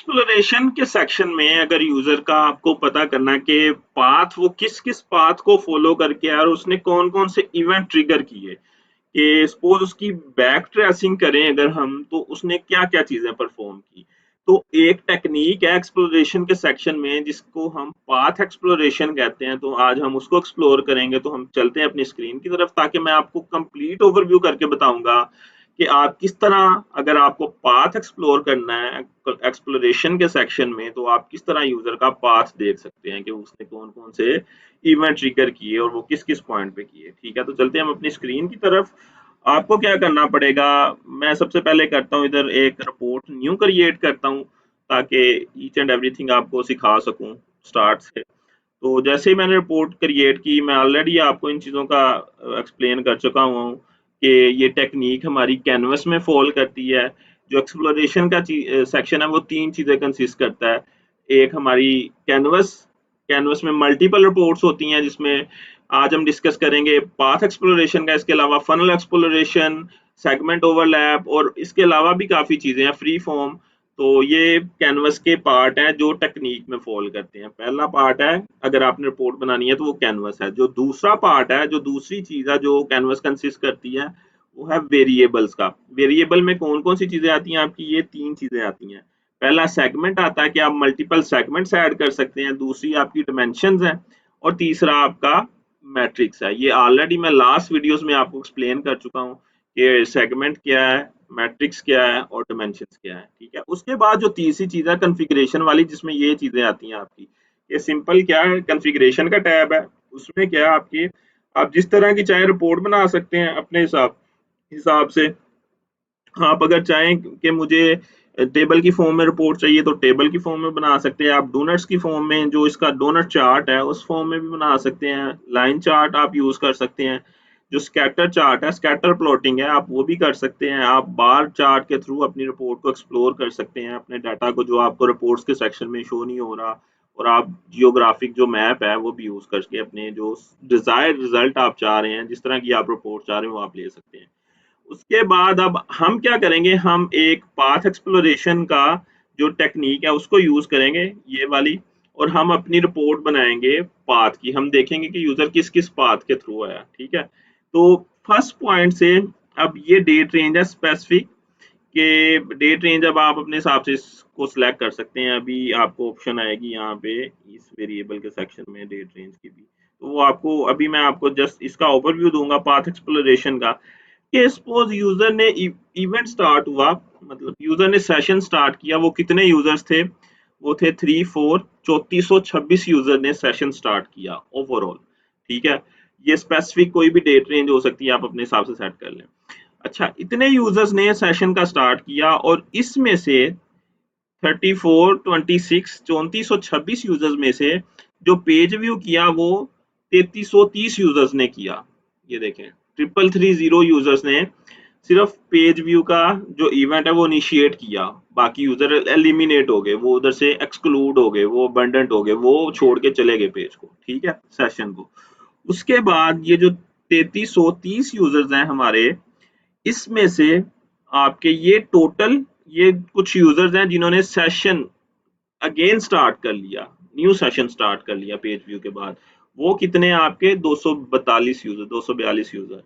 Exploration के section में अगर यूजर का आपको पता करना कि पाथ वो किस किस पाथ को फॉलो करके और उसने कौन कौन से इवेंट ट्रिगर किए, कि सपोज उसकी बैक ट्रेसिंग करें अगर हम, तो उसने क्या क्या चीजें परफॉर्म की। तो एक टेक्निक है एक्सप्लोरेशन के सेक्शन में जिसको हम पाथ एक्सप्लोरेशन कहते हैं, तो आज हम उसको एक्सप्लोर करेंगे। तो हम चलते हैं अपनी स्क्रीन की तरफ ताकि मैं आपको कंप्लीट ओवरव्यू करके बताऊंगा कि आप किस तरह, अगर आपको पाथ एक्सप्लोर करना है एक्सप्लोरेशन के सेक्शन में, तो आप किस तरह यूजर का पाथ देख सकते हैं कि उसने कौन कौन से इवेंट ट्रिगर किए और वो किस किस पॉइंट पे किए। ठीक है, तो चलते हैं हम अपनी स्क्रीन की तरफ। आपको क्या करना पड़ेगा, मैं सबसे पहले करता हूँ इधर एक रिपोर्ट न्यू क्रिएट करता हूँ ताकि ईच एंड एवरीथिंग आपको सिखा सकूँ स्टार्ट से। तो जैसे ही मैंने रिपोर्ट क्रिएट की, मैं ऑलरेडी आपको इन चीज़ों का एक्सप्लेन कर चुका हुआ हूँ कि ये टेक्निक हमारी कैनवस में फॉल करती है। जो एक्सप्लोरेशन का सेक्शन है वो तीन चीज़ें कंसिस्ट करता है। एक हमारी कैनवस, कैनवस में मल्टीपल रिपोर्ट्स होती हैं जिसमें आज हम डिस्कस करेंगे पाथ एक्सप्लोरेशन का, इसके अलावा फनल एक्सप्लोरेशन, सेगमेंट ओवरलैप और इसके अलावा भी काफ़ी चीज़ें हैं, फ्री फॉर्म। तो ये कैनवस के पार्ट हैं जो टेक्निक में फॉल करते हैं। पहला पार्ट है, अगर आपने रिपोर्ट बनानी है तो वो कैनवस है। जो दूसरा पार्ट है, जो दूसरी चीज़ है जो कैनवस कंसिस्ट करती है, वो है वेरिएबल्स का। वेरिएबल में कौन कौन सी चीज़ें आती हैं आपकी, ये तीन चीज़ें आती हैं। पहला सेगमेंट आता है कि आप मल्टीपल सेगमेंट्स ऐड कर सकते हैं, दूसरी आपकी डिमेंशंस हैं, और तीसरा आपका मैट्रिक्स है। ये ऑलरेडी मैं लास्ट वीडियोस में आपको एक्सप्लेन कर चुका हूँ कि सेगमेंट क्या है, मैट्रिक्स क्या है और डिमेंशंस क्या है। ठीक है, उसके बाद जो तीसरी चीज़ है कॉन्फ़िगरेशन वाली, जिसमें ये चीज़ें आती हैं आपकी। ये सिंपल क्या है, कॉन्फ़िगरेशन का टैब है। उसमें क्या है आपकी, आप जिस तरह की चाहे रिपोर्ट बना सकते हैं अपने हिसाब हिसाब से। आप अगर चाहें कि मुझे टेबल की फॉर्म में रिपोर्ट चाहिए तो टेबल की फॉर्म में बना सकते हैं। आप डोनट्स की फॉर्म में, जो इसका डोनट चार्ट है उस फॉर्म में भी बना सकते हैं। लाइन चार्ट आप यूज कर सकते हैं। जो स्कैटर चार्ट है, स्कैटर प्लॉटिंग है, आप वो भी कर सकते हैं। आप बार चार्ट के थ्रू अपनी रिपोर्ट को एक्सप्लोर कर सकते हैं, अपने डाटा को जो आपको रिपोर्ट्स के सेक्शन में शो नहीं हो रहा। और आप जियोग्राफिक जो मैप है वो भी यूज करके अपने जो डिजायर्ड रिजल्ट आप चाह रहे हैं, जिस तरह की आप रिपोर्ट चाह रहे हो, वो आप ले सकते हैं। उसके बाद अब हम क्या करेंगे, हम एक पाथ एक्सप्लोरेशन का जो टेक्निक है उसको यूज करेंगे, ये वाली। और हम अपनी रिपोर्ट बनाएंगे पाथ की। हम देखेंगे कि यूजर किस किस पाथ के थ्रू आया। ठीक है, तो फर्स्ट पॉइंट से, अब ये डेट रेंज है स्पेसिफिक, कि डेट रेंज अब आप अपने हिसाब से इसको सिलेक्ट कर सकते हैं। अभी आपको ऑप्शन आएगी यहाँ पे इस वेरिएबल के सेक्शन में डेट रेंज की भी, तो वो आपको, अभी मैं आपको जस्ट इसका ओवरव्यू दूंगा पाथ एक्सप्लोरेशन का। कि सपोज यूजर ने इवेंट स्टार्ट हुआ, मतलब यूजर ने सेशन स्टार्ट किया, वो कितने यूजर्स थे, वो थे 3426 यूजर ने सेशन स्टार्ट किया ओवरऑल। ठीक है, ये स्पेसिफिक कोई भी डेट रेंज हो सकती है, आप अपने हिसाब से सेट कर लें। अच्छा, इतने यूजर्स ने सेशन का स्टार्ट किया और इसमें से 3426 यूजर्स में से जो पेज व्यू किया वो 3330 यूजर्स ने किया। ये देखें, 3330 यूजर्स ने सिर्फ पेज व्यू का जो इवेंट है वो इनिशिएट किया। बाकी यूजर एलिमिनेट हो गए, वो उधर से एक्सक्लूड हो गए, वो अबंडेंट हो गए, वो छोड़ के चले गए पेज को। ठीक है, सेशन को। उसके बाद ये जो 3330 यूजर्स हैं हमारे, इसमें से आपके ये टोटल, ये कुछ यूजर्स हैं जिन्होंने सेशन अगेन स्टार्ट कर लिया, न्यू सेशन स्टार्ट कर लिया पेज व्यू के बाद। वो कितने हैं आपके, 242 यूजर, 242 यूजर।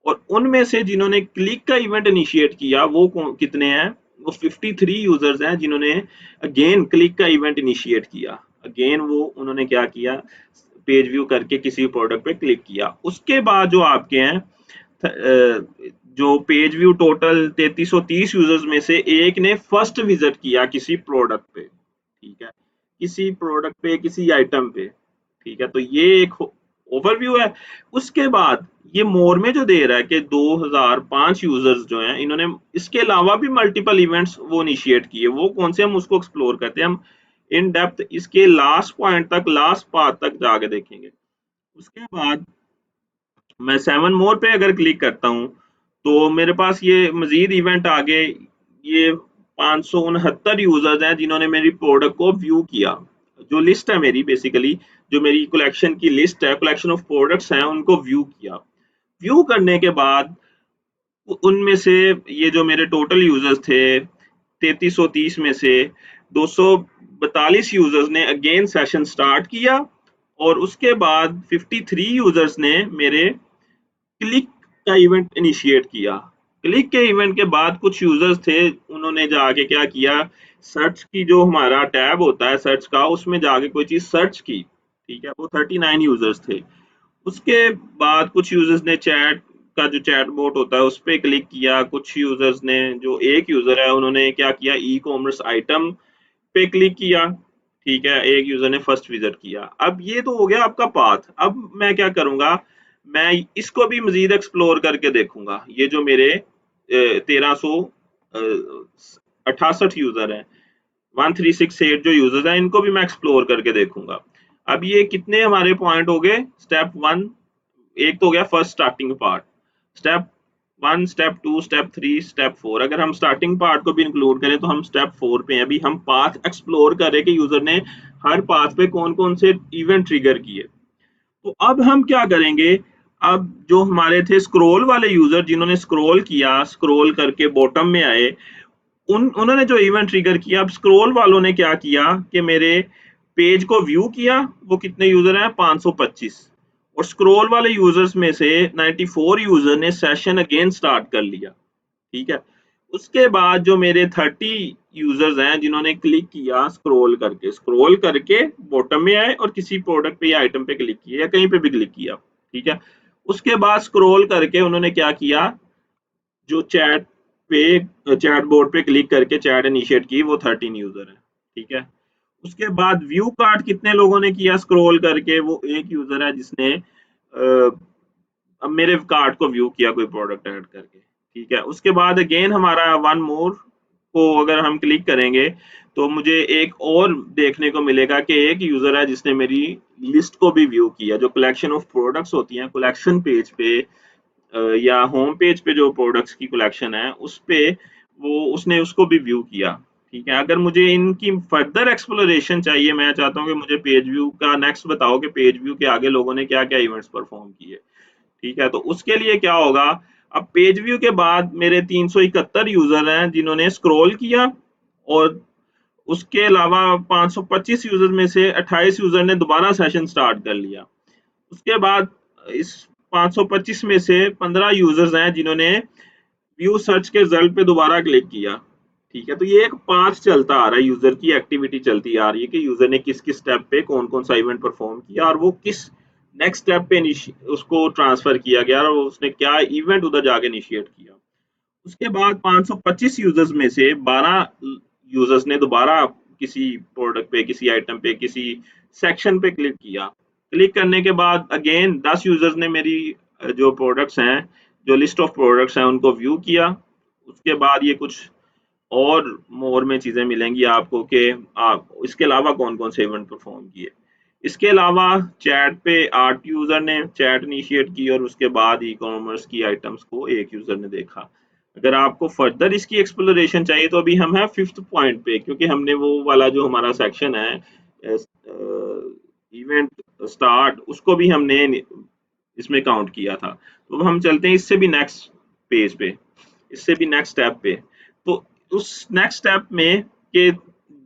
और उनमें से जिन्होंने क्लिक का इवेंट इनिशिएट किया वो कितने हैं, वो 53 यूजर्स हैं जिन्होंने अगेन क्लिक का इवेंट इनिशिएट किया। अगेन वो उन्होंने क्या किया, पेज व्यू करके किसी प्रोडक्ट पे क्लिक किया। उसके बाद जो आपके हैं जो पेज व्यू टोटल 3330 यूजर्स में से एक ने फर्स्ट विजिट किया किसी प्रोडक्ट पे। ठीक है, किसी प्रोडक्ट पे, किसी आइटम पे। ठीक है, तो ये एक ओवरव्यू है। उसके बाद ये मोर में जो दे रहा है कि 2005 यूजर्स जो हैं, इन्होंने इसके अलावा भी मल्टीपल इवेंट्स वो इनिशिएट किए। वो कौन से, हम उसको एक्सप्लोर करते हैं। हम इन डेप्थ इसके लास्ट पॉइंट तक, लास्ट पार्ट तक जाके देखेंगे। उसके बाद मैं 7 मोर पे अगर क्लिक करता हूँ तो मेरे पास ये मजीद इवेंट आ गए। ये 569 यूजर्स हैं जिन्होंने मेरी प्रोडक्ट को व्यू किया। जो लिस्ट है मेरी, बेसिकली जो मेरी कलेक्शन की लिस्ट है, कलेक्शन ऑफ प्रोडक्ट्स हैं, उनको व्यू किया। व्यू करने के बाद उनमें से ये जो मेरे टोटल यूजर्स थे 3330 में से 242 यूजर्स ने अगेन सेशन स्टार्ट किया और उसके बाद 53 यूजर्स ने मेरे क्लिक का इवेंट इनिशिएट किया। क्लिक के इवेंट के बाद कुछ यूजर्स थे, उन्होंने जाके क्या किया, सर्च की जो हमारा टैब होता है सर्च का, उसमें जाके कोई चीज सर्च की। ठीक है, वो 39 यूजर्स थे। उसके बाद कुछ यूजर्स ने चैट का जो चैट बोट होता है उस पे क्लिक किया। कुछ यूजर्स ने, जो एक यूजर है, उन्होंने क्या किया, ई कॉमर्स आइटम पे क्लिक किया। ठीक है, एक यूजर ने फर्स्ट विजिट किया। अब ये तो हो गया आपका पाथ। अब मैं क्या करूंगा, मैं इसको भी मजीद एक्सप्लोर करके देखूंगा। ये जो मेरे 1368 यूजर हैं, 1368 जो यूजर्स हैं, इनको भी मैं एक्सप्लोर करके देखूंगा। अब ये कितने हमारे पॉइंट हो गए, स्टेप वन, एक तो हो गया first starting part, step one, step two, step three, step four. अगर हम स्टार्टिंग पार्ट को भी इंक्लूड करें तो हम स्टेप फोर पे हैं। अभी हम पाथ एक्सप्लोर कर रहे हैं कि यूजर ने हर पाथ पे कौन कौन से इवेंट ट्रिगर किए। तो अब हम क्या करेंगे, अब जो हमारे थे स्क्रॉल वाले यूजर, जिन्होंने स्क्रॉल किया, स्क्रॉल करके बॉटम में आए, उन्होंने जो इवेंट ट्रिगर किया। अब स्क्रॉल वालों ने क्या किया कि मेरे पेज को व्यू किया। वो कितने यूजर हैं, 525। और स्क्रॉल वाले यूजर्स में से 94 यूजर ने सेशन अगेन स्टार्ट कर लिया। ठीक है, उसके बाद जो मेरे 30 यूजर्स हैं जिन्होंने क्लिक किया, स्क्रॉल करके बॉटम में आए और किसी प्रोडक्ट पे या आइटम पे क्लिक किया या कहीं पे भी क्लिक किया। ठीक है, उसके बाद स्क्रॉल करके उन्होंने क्या किया, जो चैट बोर्ड पे क्लिक करके चैट इनिशिएट की, वो 13 यूजर है। ठीक है, उसके बाद व्यू कार्ड कितने लोगों ने किया स्क्रॉल करके, वो एक यूजर है जिसने अब मेरे कार्ड को व्यू किया कोई प्रोडक्ट ऐड करके। ठीक है, उसके बाद अगेन हमारा वन मोर को अगर हम क्लिक करेंगे तो मुझे एक और देखने को मिलेगा कि एक यूजर है जिसने मेरी लिस्ट को भी व्यू किया। जो कलेक्शन ऑफ प्रोडक्ट्स होती हैं कलेक्शन पेज पे या होम पेज पे, जो प्रोडक्ट्स की कलेक्शन है उस पे, वो उसने उसको भी व्यू किया। ठीक है, अगर मुझे इनकी फर्दर एक्सप्लोरेशन चाहिए, मैं चाहता हूँ कि मुझे पेज व्यू का नेक्स्ट बताओ कि पेज व्यू के आगे लोगों ने क्या क्या इवेंट्स परफॉर्म किए। ठीक है, तो उसके लिए क्या होगा, अब पेज व्यू के बाद मेरे 371 यूजर हैं जिन्होंने स्क्रॉल किया, और उसके अलावा 525 यूजर में से 28 यूजर ने दोबारा सेशन स्टार्ट कर लिया। उसके बाद इस 525 में से 15 यूजर्स हैं जिन्होंने व्यू सर्च के रिजल्ट पे दोबारा क्लिक किया। ठीक है, तो ये एक पाथ चलता आ रहा है, यूजर की एक्टिविटी चलती आ रही है कि यूजर ने किस किस स्टेप पे कौन कौन सा इवेंट परफॉर्म किया और वो किस नेक्स्ट स्टेप पे उसको ट्रांसफर किया गया और उसने क्या इवेंट उधर जाके इनिशिएट किया। उसके बाद 525 यूजर्स में से 12 यूजर्स ने दोबारा किसी प्रोडक्ट पे, किसी आइटम पे, किसी सेक्शन पे क्लिक किया। क्लिक करने के बाद अगेन 10 यूजर्स ने मेरी जो प्रोडक्ट्स हैं, जो लिस्ट ऑफ प्रोडक्ट्स हैं, उनको व्यू किया। उसके बाद ये कुछ और मोर में चीजें मिलेंगी आपको कि आप इसके अलावा कौन कौन से इवेंट परफॉर्म किए। इसके अलावा चैट पे 8 यूजर ने चैट इनिशिएट की और उसके बाद ई कॉमर्स की आइटम्स को एक यूजर ने देखा। अगर आपको फर्दर इसकी एक्सप्लोरेशन चाहिए तो अभी हम हैं फिफ्थ पॉइंट पे, क्योंकि हमने वो वाला जो हमारा सेक्शन है इवेंट स्टार्ट, उसको भी हमने इसमें काउंट किया था। तो हम चलते हैं इससे भी नेक्स्ट पेज पे, इससे भी नेक्स्ट स्टेप पे। तो उस नेक्स्ट स्टेप में के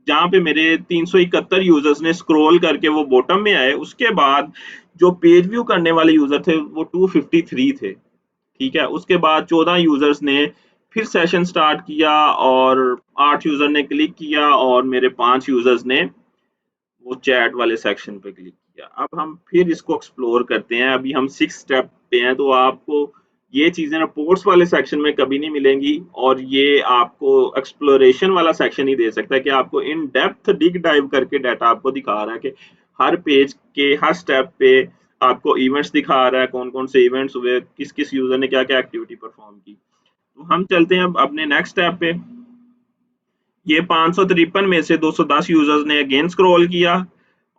जहाँ पे मेरे 371 यूजर्स ने स्क्रॉल करके वो बॉटम में आए, उसके बाद जो पेज व्यू करने वाले यूजर थे वो 253 थे। ठीक है, उसके बाद 14 यूजर्स ने फिर सेशन स्टार्ट किया और 8 यूजर ने क्लिक किया और मेरे 5 यूजर्स ने वो चैट वाले सेक्शन पे क्लिक किया। अब हम फिर इसको एक्सप्लोर करते हैं। अभी हम 6 स्टेप पे हैं, तो आपको ये चीजें रिपोर्ट्स वाले सेक्शन में कभी नहीं मिलेंगी और ये आपको एक्सप्लोरेशन वाला सेक्शन ही दे सकता है कि आपको इन डेप्थ डिग डाइव करके डाटा आपको दिखा रहा है कि हर पेज के हर स्टेप पे आपको इवेंट्स दिखा रहा है, कौन कौन से इवेंट्स हुए, किस किस यूजर ने क्या क्या एक्टिविटी परफॉर्म की। तो हम चलते हैं अब अपने नेक्स्ट स्टेप पे। ये 553 में से 210 यूजर्स ने अगेन स्क्रॉल किया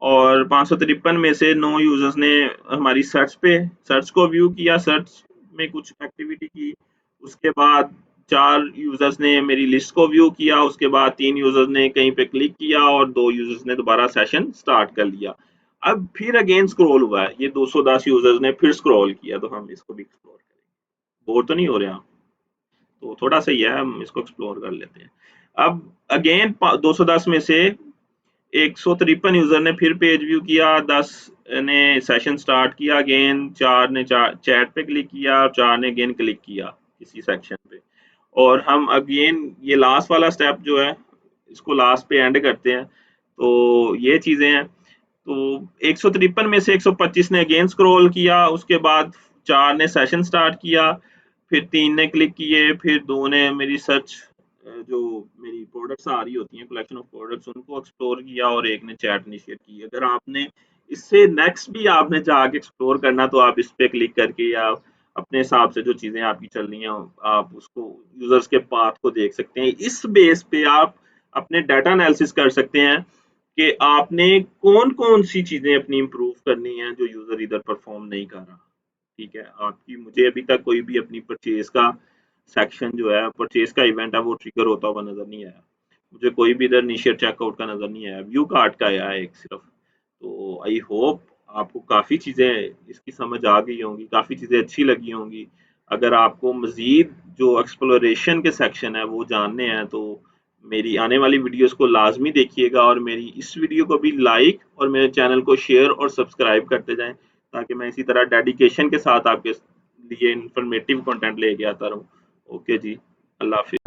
और 553 में से 9 यूजर्स ने हमारी सर्च को व्यू किया, सर्च में कुछ एक्टिविटी की। उसके बाद 4 यूजर्स ने मेरी लिस्ट को व्यू किया। उसके बाद 3 यूजर्स ने कहीं पे क्लिक किया और 2 यूजर्स ने दोबारा सेशन स्टार्ट कर लिया। अब फिर अगेन स्क्रॉल हुआ है, ये 210 यूजर्स ने फिर स्क्रॉल किया। तो हम इसको भी एक्सप्लोर करेंगे। बोर तो नहीं हो रहे आप? तो थोड़ा सा ही है, हम इसको एक्सप्लोर कर लेते हैं। अब अगेन 210 में से 153 यूजर ने फिर पेज व्यू किया, 10 ने सेशन स्टार्ट किया, अगेन 4 ने चैट पे क्लिक किया और 4 ने अगेन क्लिक किया किसी सेक्शन पे। और हम अगेन ये लास्ट वाला स्टेप जो है इसको लास्ट पे एंड करते हैं। तो ये चीजें हैं। तो 153 में से 125 ने अगेन स्क्रॉल किया, उसके बाद 4 ने सेशन स्टार्ट किया, फिर 3 ने क्लिक किए, फिर 2 ने मेरी सर्च जो मेरी प्रोडक्ट्स आ रही होती हैं कलेक्शन ऑफ प्रोडक्ट्स उनको एक्सप्लोर किया, और एक ने चैट इनिशिएट की। अगर आपने इससे नेक्स्ट भी आपने जाके एक्सप्लोर करना तो आप इस पे क्लिक करके या अपने हिसाब से जो चीजें आपकी चल रही हैं आप उसको यूजर्स के पाथ को देख सकते हैं। इस बेस पे आप अपने डाटा एनालिसिस कर सकते हैं कि आपने कौन-कौन सी चीजें अपनी इम्प्रूव करनी है जो यूजर इधर परफॉर्म नहीं कर रहा। ठीक है, आपकी मुझे अभी तक कोई भी अपनी परचेज का सेक्शन जो है परचेज का इवेंट है वो ट्रिगर होता हुआ नजर नहीं आया। मुझे कोई भी इधर इनिशिएट चेकआउट का नजर नहीं आया, व्यू कार्ट का आया है एक सिर्फ। तो आई होप आपको काफ़ी चीज़ें इसकी समझ आ गई होंगी, काफ़ी चीज़ें अच्छी लगी होंगी। अगर आपको मज़ीद जो एक्सप्लोरेशन के सेक्शन है वो जानने हैं तो मेरी आने वाली वीडियोस को लाज़मी देखिएगा, और मेरी इस वीडियो को भी लाइक और मेरे चैनल को शेयर और सब्सक्राइब करते जाएँ, ताकि मैं इसी तरह डेडिकेशन के साथ आपके लिए इन्फॉर्मेटिव कंटेंट लेके आता रहूँ। ओके जी, अल्लाह हाफ़िज़।